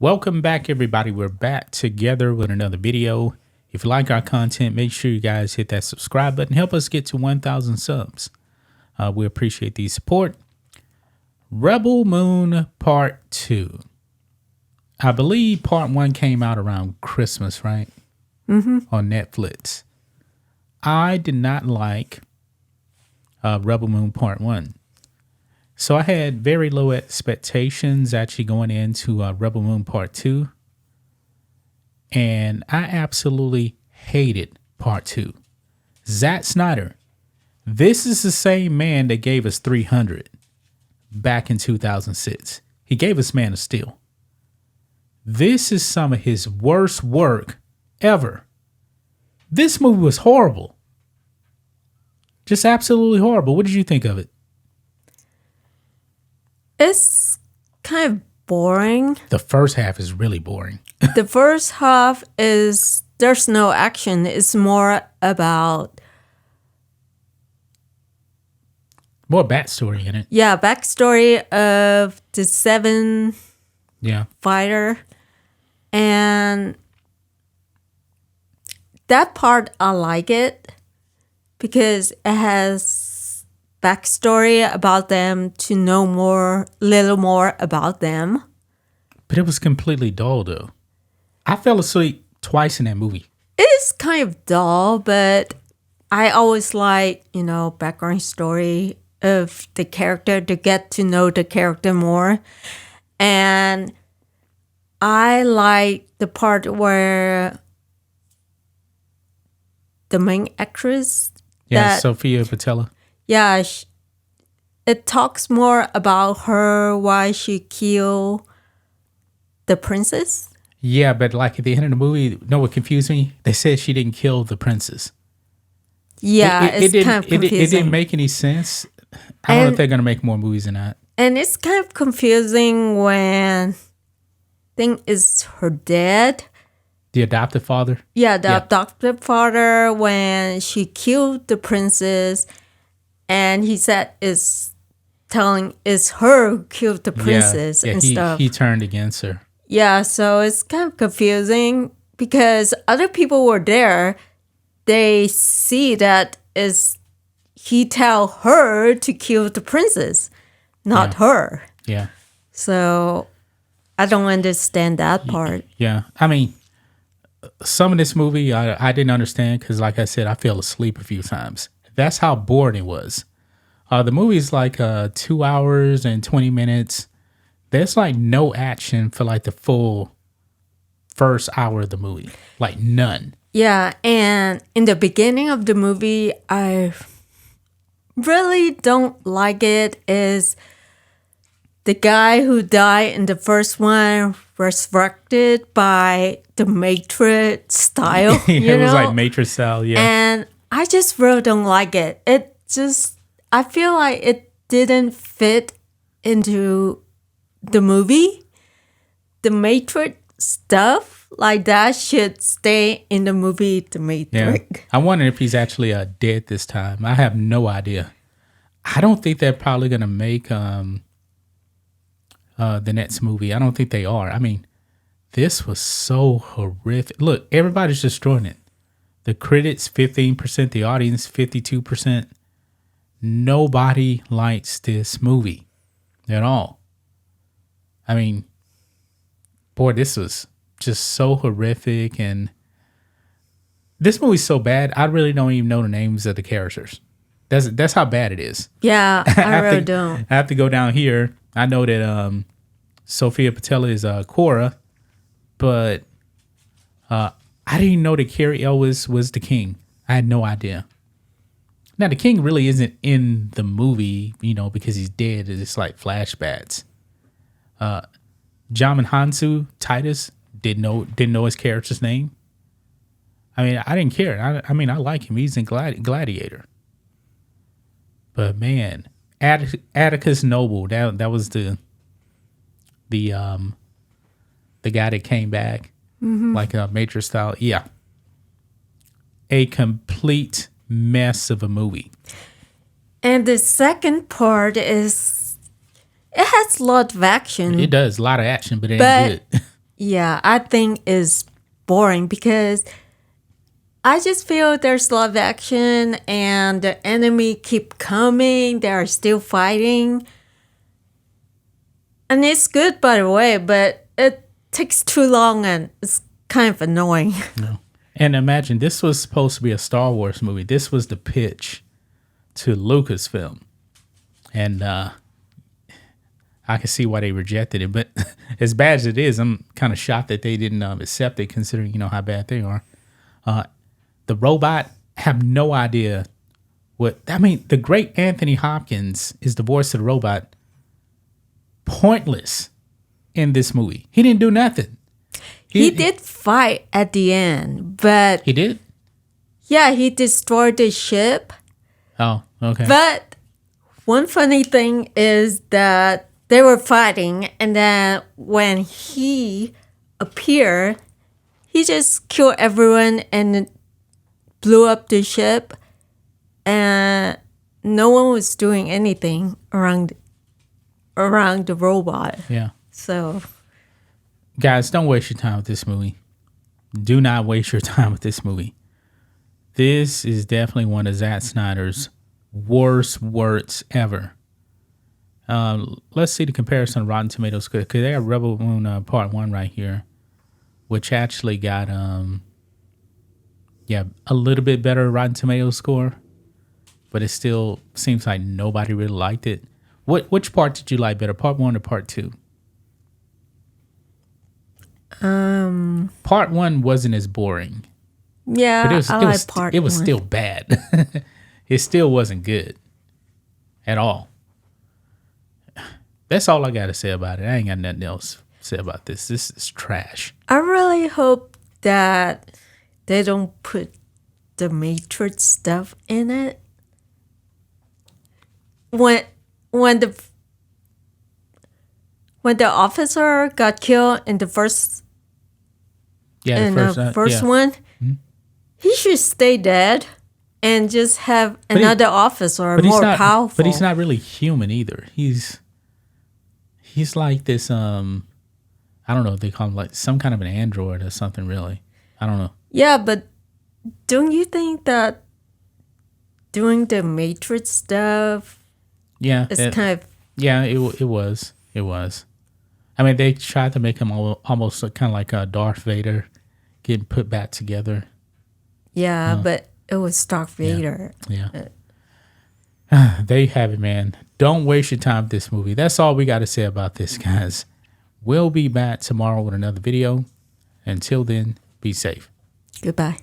Welcome back, everybody. We're back together with another video. If you like our content, make sure you guys hit that subscribe button. Help us get to 1,000 subs. We appreciate the support. Rebel Moon Part 2. I believe Part 1 came out around Christmas, right? On Netflix. I did not like Rebel Moon Part 1. So I had very low expectations actually going into Rebel Moon Part 2. And I absolutely hated Part 2. Zack Snyder. This is the same man that gave us 300 back in 2006. He gave us Man of Steel. This is some of his worst work ever. This movie was horrible. Just absolutely horrible. What did you think of it? It's kind of boring. The first half is really boring. The first half is there's no action. It's more about More backstory in it. backstory of the seven Yeah. fighter, and that part I like it because it has backstory about them to know little more about them. But it was completely dull, though. I fell asleep twice in that movie. It is kind of dull, but I always like, background story of the character to get to know the character more. And I like the part where the main actress, Yeah, Sophia Patella. it talks more about her, why she killed the princess. Yeah, but like at the end of the movie, know what confused me? They said she didn't kill the princess. Yeah, it's didn't, kind of confusing. It didn't make any sense. I don't know if they're going to make more movies than that. And it's kind of confusing when thing is her dad. The adoptive father? Yeah, the adoptive father, when she killed the princess, and he said it's her who killed the princess and stuff. He turned against her. Yeah, so it's kind of confusing because other people were there. They see that he tell her to kill the princess, not her. Yeah. So I don't understand that part. Yeah. I mean, some of this movie I didn't understand because, like I said, I fell asleep a few times. That's how boring it was. The movie is like 2 hours and 20 minutes. There's like no action for like the full first hour of the movie. Like none. Yeah, and in the beginning of the movie, I really don't like it is the guy who died in the first one resurrected by the Matrix style. It was like Matrix style, yeah. And I just really don't like it. I feel like it didn't fit into the movie. The Matrix stuff like that should stay in the movie The Matrix. Yeah. I wonder if he's actually dead this time. I have no idea. I don't think they're probably going to make the next movie. I don't think they are. I mean, this was so horrific. Look, everybody's destroying it. The critics, 15%. The audience, 52%. Nobody likes this movie at all. I mean, boy, this was just so horrific. And this movie's so bad, I really don't even know the names of the characters. That's how bad it is. Yeah, I really don't. I have to go down here. I know that Sophia Patella is Cora, but I didn't even know that Cary Elwes was the king. I had no idea. Now, the king really isn't in the movie, because he's dead. It's like flashbacks. Jamin Hansu, Titus, didn't know his character's name. I mean, I didn't care. I like him. He's in Gladiator. But man, Atticus Noble, that was the guy that came back, like a Matrix style. Yeah, a complete mess of a movie. And the second part is, it has a lot of action. It does a lot of action, but it ain't good. Yeah, I think is boring because I just feel there's a lot of action and the enemy keep coming. They are still fighting. And it's good, by the way, but it takes too long and it's kind of annoying. And imagine, this was supposed to be a Star Wars movie. This was the pitch to Lucasfilm. And I can see why they rejected it. But as bad as it is, I'm kind of shocked that they didn't accept it, considering, how bad they are. The robot, have no idea the great Anthony Hopkins is the voice of the robot. Pointless in this movie. He didn't do nothing. He did fight at the end, but He did? yeah, he destroyed the ship. Oh, okay. But one funny thing is that they were fighting, and then when he appeared, he just killed everyone and blew up the ship, and no one was doing anything around the robot. Yeah. So Guys, don't waste your time with this movie. Do not waste your time with this movie. This is definitely one of Zack Snyder's worst works ever. Let's see the comparison of Rotten Tomatoes, because they have Rebel Moon Part 1 right here, which actually got a little bit better Rotten Tomatoes score, but it still seems like nobody really liked it. Which part did you like better, Part 1 or Part 2? Part 1 wasn't as boring. yeah, But part it was one. still bad. It still wasn't good at all. That's all I got to say about it. I ain't got nothing else to say about this. This is trash. I really hope that they don't put the Matrix stuff in it. When the officer got killed in the first Yeah, the first, one, he should stay dead and just have another officer but he's more not, powerful. But he's not really human either. He's like this. I don't know. They call him like some kind of an android or something. Really, I don't know. Yeah, but don't you think that doing the Matrix stuff Yeah, is kind of yeah. It was. I mean, they tried to make him almost kind of like a Darth Vader getting put back together. but it was Darth Vader. Yeah. There you have it, man. Don't waste your time with this movie. That's all we got to say about this, guys. We'll be back tomorrow with another video. Until then, be safe. Goodbye.